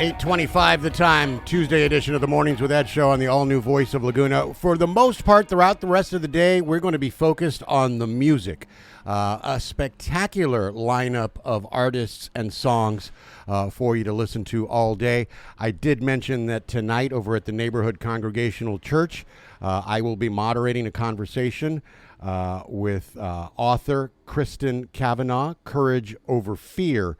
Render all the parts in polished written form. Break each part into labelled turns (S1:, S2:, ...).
S1: 8:25 the time, Tuesday edition of the Mornings with Ed show on the all-new Voice of Laguna. For the most part, throughout the rest of the day, we're going to be focused on the music. A spectacular lineup of artists and songs for you to listen to all day. I did mention that tonight over at the Neighborhood Congregational Church, I will be moderating a conversation with author Kristen Cavanaugh. Courage Over Fear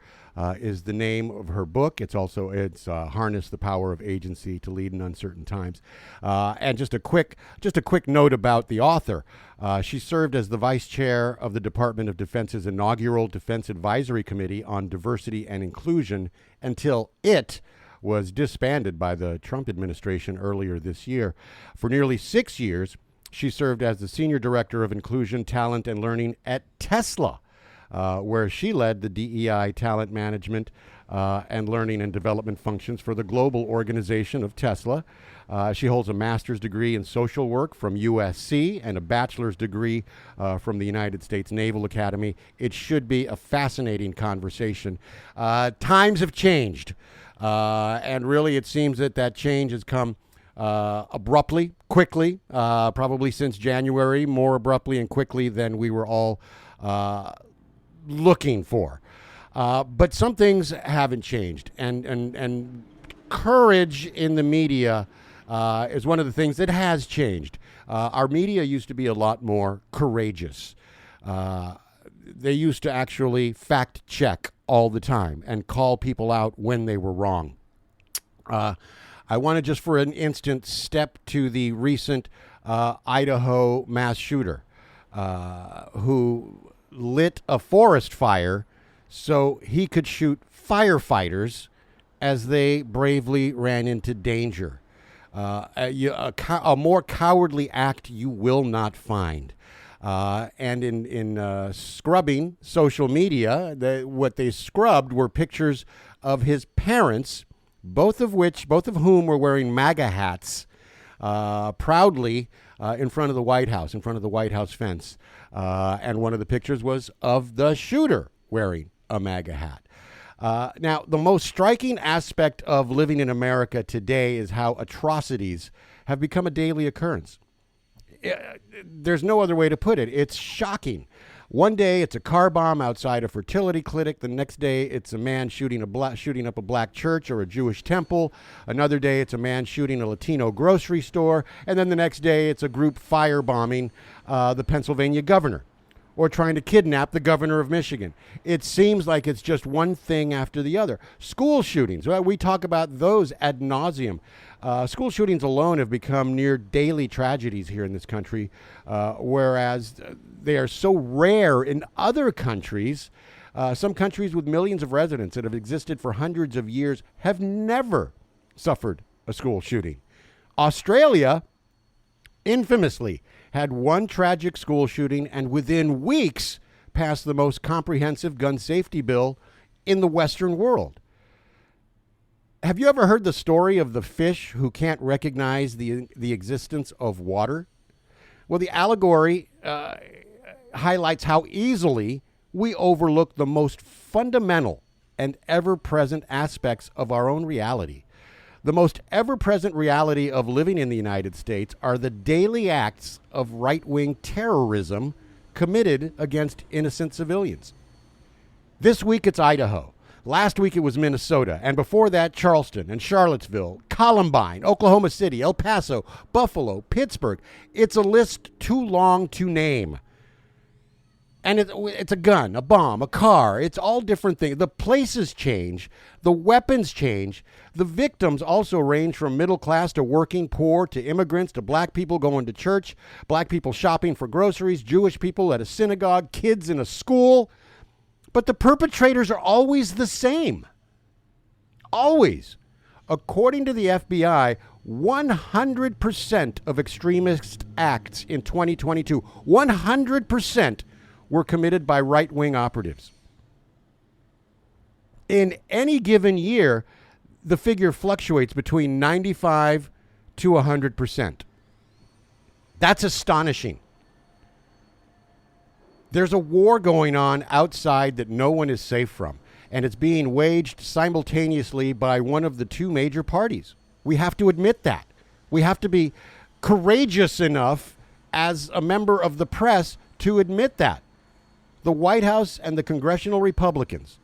S1: is the name of her book. It's Harness the Power of Agency to Lead in Uncertain Times. And just a quick note about the author. She served as the vice chair of the Department of Defense's inaugural Defense Advisory Committee on Diversity and Inclusion until it was disbanded by the Trump administration earlier this year. For nearly 6 years, she served as the senior director of inclusion, talent, and learning at Tesla, where she led the DEI talent management and learning and development functions for the global organization of Tesla. She holds a master's degree in social work from USC and a bachelor's degree from the United States Naval Academy. It should be a fascinating conversation. Times have changed, and really it seems that change has come abruptly, quickly, probably since January, more abruptly and quickly than we were all looking for. But some things haven't changed, and courage in the media is one of the things that has changed. Our media used to be a lot more courageous. They used to actually fact check all the time and call people out when they were wrong. I want to just for an instant step to the recent Idaho mass shooter who lit a forest fire so he could shoot firefighters as they bravely ran into danger. A more cowardly act you will not find. And in scrubbing social media, what they scrubbed were pictures of his parents, both of whom were wearing MAGA hats, proudly in front of the White House, in front of the White House fence. And one of the pictures was of the shooter wearing a MAGA hat. Now, the most striking aspect of living in America today is how atrocities have become a daily occurrence. There's no other way to put it. It's shocking. One day it's a car bomb outside a fertility clinic. The next day it's a man shooting up a black church or a Jewish temple. Another day it's a man shooting a Latino grocery store. And then the next day it's a group firebombing the Pennsylvania governor or trying to kidnap the governor of Michigan. It seems like it's just one thing after the other. School shootings, well, we talk about those ad nauseum. School shootings alone have become near daily tragedies here in this country, whereas they are so rare in other countries. Some countries with millions of residents that have existed for hundreds of years have never suffered a school shooting. Australia, infamously, had one tragic school shooting and within weeks passed the most comprehensive gun safety bill in the Western world. Have you ever heard the story of the fish who can't recognize the existence of water? Well, the allegory highlights how easily we overlook the most fundamental and ever-present aspects of our own reality. The most ever-present reality of living in the United States are the daily acts of right-wing terrorism committed against innocent civilians. This week it's Idaho. Last week it was Minnesota, and before that, Charleston and Charlottesville, Columbine, Oklahoma City, El Paso, Buffalo, Pittsburgh. It's a list too long to name. And it's a gun, a bomb, a car. It's all different things. The places change. The weapons change. The victims also range from middle class to working poor to immigrants to black people going to church, black people shopping for groceries, Jewish people at a synagogue, kids in a school. But the perpetrators are always the same. Always. According to the FBI, 100% of extremist acts in 2022, 100% were committed by right-wing operatives. In any given year, the figure fluctuates between 95 to 100%. That's astonishing. There's a war going on outside that no one is safe from. and it's being waged simultaneously by one of the two major parties. We have to admit that. We have to be courageous enough as a member of the press to admit that. The White House and the congressional Republicans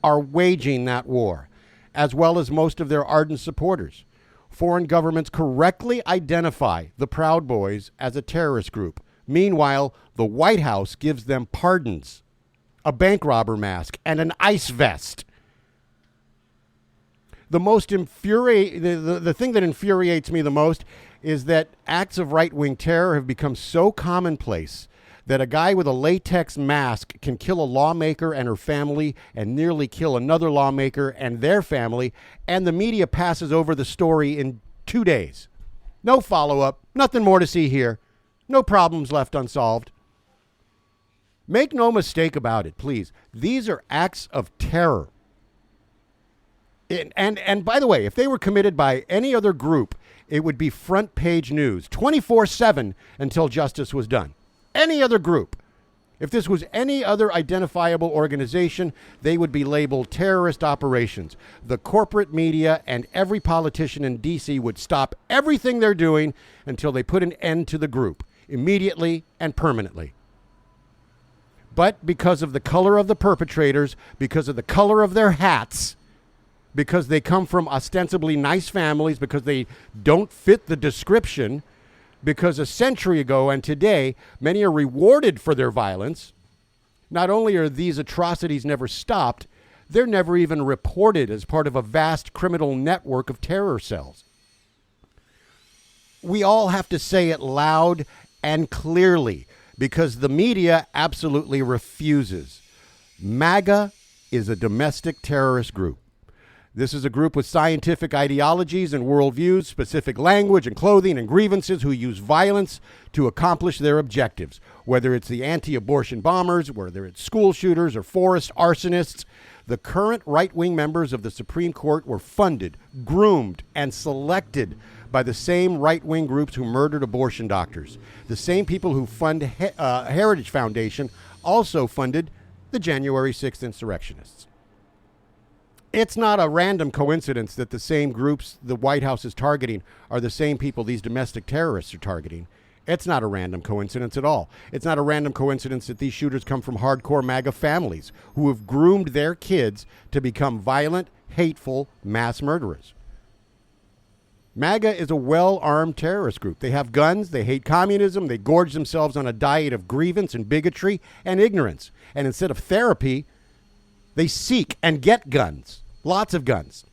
S1: are waging that war, as well as most of their ardent supporters. Foreign governments correctly identify the Proud Boys as a terrorist group. Meanwhile, the White House gives them pardons, a bank robber mask, and an ice vest. The thing that infuriates me the most is that acts of right-wing terror have become so commonplace that a guy with a latex mask can kill a lawmaker and her family and nearly kill another lawmaker and their family, and the media passes over the story in 2 days. No follow-up, nothing more to see here, no problems left unsolved. Make no mistake about it, please. These are acts of terror. And by the way, if they were committed by any other group, it would be front page news 24/7 until justice was done. Any other group. If this was any other identifiable organization, they would be labeled terrorist operations. The corporate media and every politician in D.C. would stop everything they're doing until they put an end to the group, immediately and permanently. But because of the color of the perpetrators, because of the color of their hats, because they come from ostensibly nice families, because they don't fit the description, because a century ago and today, many are rewarded for their violence. Not only are these atrocities never stopped, they're never even reported as part of a vast criminal network of terror cells. We all have to say it loud and clearly because the media absolutely refuses. MAGA is a domestic terrorist group. This is a group with scientific ideologies and worldviews, specific language and clothing and grievances who use violence to accomplish their objectives. Whether it's the anti-abortion bombers, whether it's school shooters or forest arsonists, the current right-wing members of the Supreme Court were funded, groomed, and selected by the same right-wing groups who murdered abortion doctors. The same people who fund Heritage Foundation also funded the January 6th insurrectionists. It's not a random coincidence that the same groups the White House is targeting are the same people these domestic terrorists are targeting. It's not a random coincidence at all. It's not a random coincidence that these shooters come from hardcore MAGA families who have groomed their kids to become violent, hateful mass murderers. MAGA is a well-armed terrorist group. They have guns, they hate communism, they gorge themselves on a diet of grievance and bigotry and ignorance. And instead of therapy, they seek and get guns, lots of guns.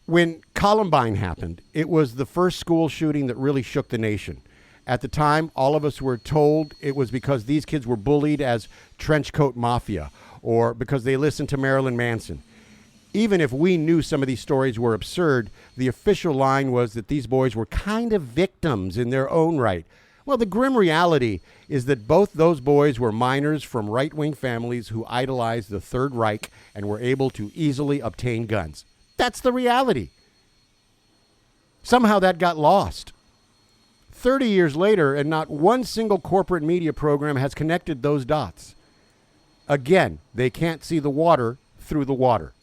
S1: When Columbine happened, it was the first school shooting that really shook the nation. At the time, all of us were told it was because these kids were bullied as trenchcoat mafia or because they listened to Marilyn Manson. Even if we knew some of these stories were absurd, the official line was that these boys were kind of victims in their own right. Well, the grim reality is that both those boys were minors from right-wing families who idolized the Third Reich and were able to easily obtain guns. That's the reality. Somehow that got lost. 30 years later, and not one single corporate media program has connected those dots. Again, they can't see the water through the water.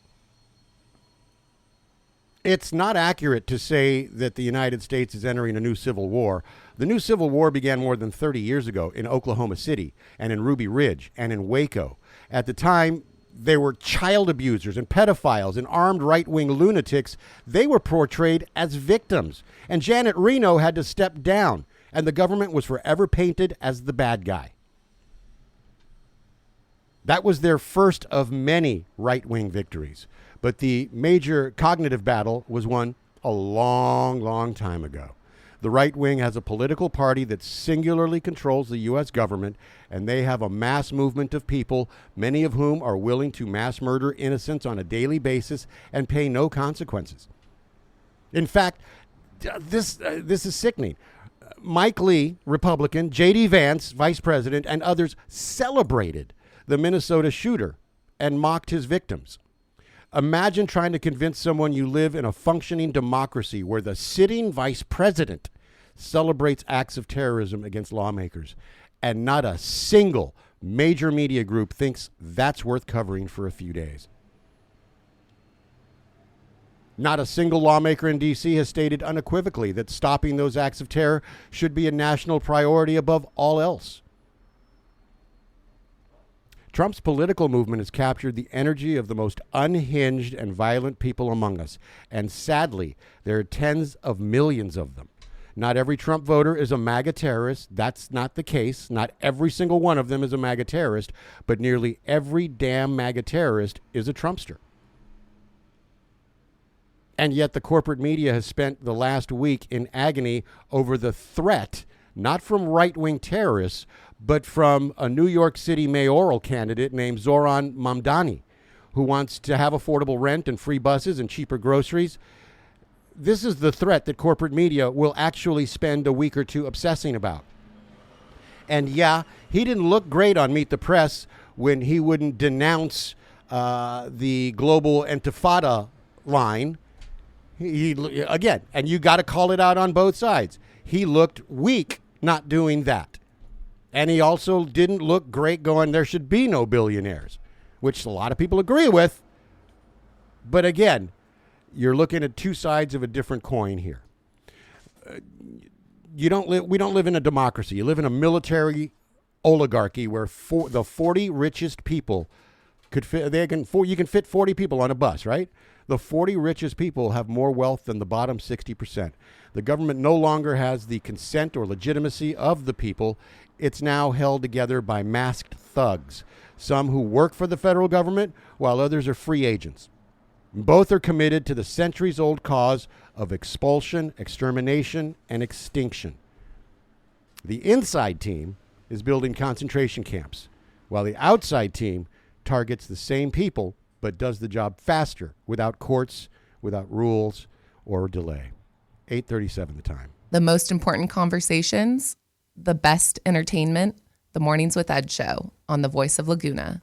S1: It's not accurate to say that the United States is entering a new civil war. The new civil war began more than 30 years ago in Oklahoma City and in Ruby Ridge and in Waco. At the time, there were child abusers and pedophiles and armed right-wing lunatics. They were portrayed as victims. And Janet Reno had to step down, and the government was forever painted as the bad guy. That was their first of many right-wing victories. But the major cognitive battle was won a long, long time ago. The right wing has a political party that singularly controls the U.S. government, and they have a mass movement of people, many of whom are willing to mass murder innocents on a daily basis and pay no consequences. In fact, this is sickening. Mike Lee, Republican, J.D. Vance, Vice President, and others celebrated the Minnesota shooter and mocked his victims. Imagine trying to convince someone you live in a functioning democracy where the sitting vice president celebrates acts of terrorism against lawmakers, and not a single major media group thinks that's worth covering for a few days. Not a single lawmaker in D.C. has stated unequivocally that stopping those acts of terror should be a national priority above all else. Trump's political movement has captured the energy of the most unhinged and violent people among us, and sadly, there are tens of millions of them. Not every Trump voter is a MAGA terrorist. That's not the case. Not every single one of them is a MAGA terrorist, but nearly every damn MAGA terrorist is a Trumpster. And yet the corporate media has spent the last week in agony over the threat, not from right-wing terrorists, but from a New York City mayoral candidate named Zoran Mamdani, who wants to have affordable rent and free buses and cheaper groceries. This is the threat that corporate media will actually spend a week or two obsessing about. And yeah, he didn't look great on Meet the Press when he wouldn't denounce the global intifada line. He again, and you got to call it out on both sides. He looked weak not doing that. And he also didn't look great going, there should be no billionaires, which a lot of people agree with. But again, you're looking at two sides of a different coin here. We don't live in a democracy. You live in a military oligarchy where the 40 richest people could fit. You can fit 40 people on a bus, right? The 40 richest people have more wealth than the bottom 60%. The government no longer has the consent or legitimacy of the people. It's now held together by masked thugs, some who work for the federal government while others are free agents. Both are committed to the centuries-old cause of expulsion, extermination, and extinction. The inside team is building concentration camps, while the outside team targets the same people but does the job faster, without courts, without rules, or delay. 8:37 the time.
S2: The most important conversations, the best entertainment, the Mornings with Ed show on the Voice of Laguna.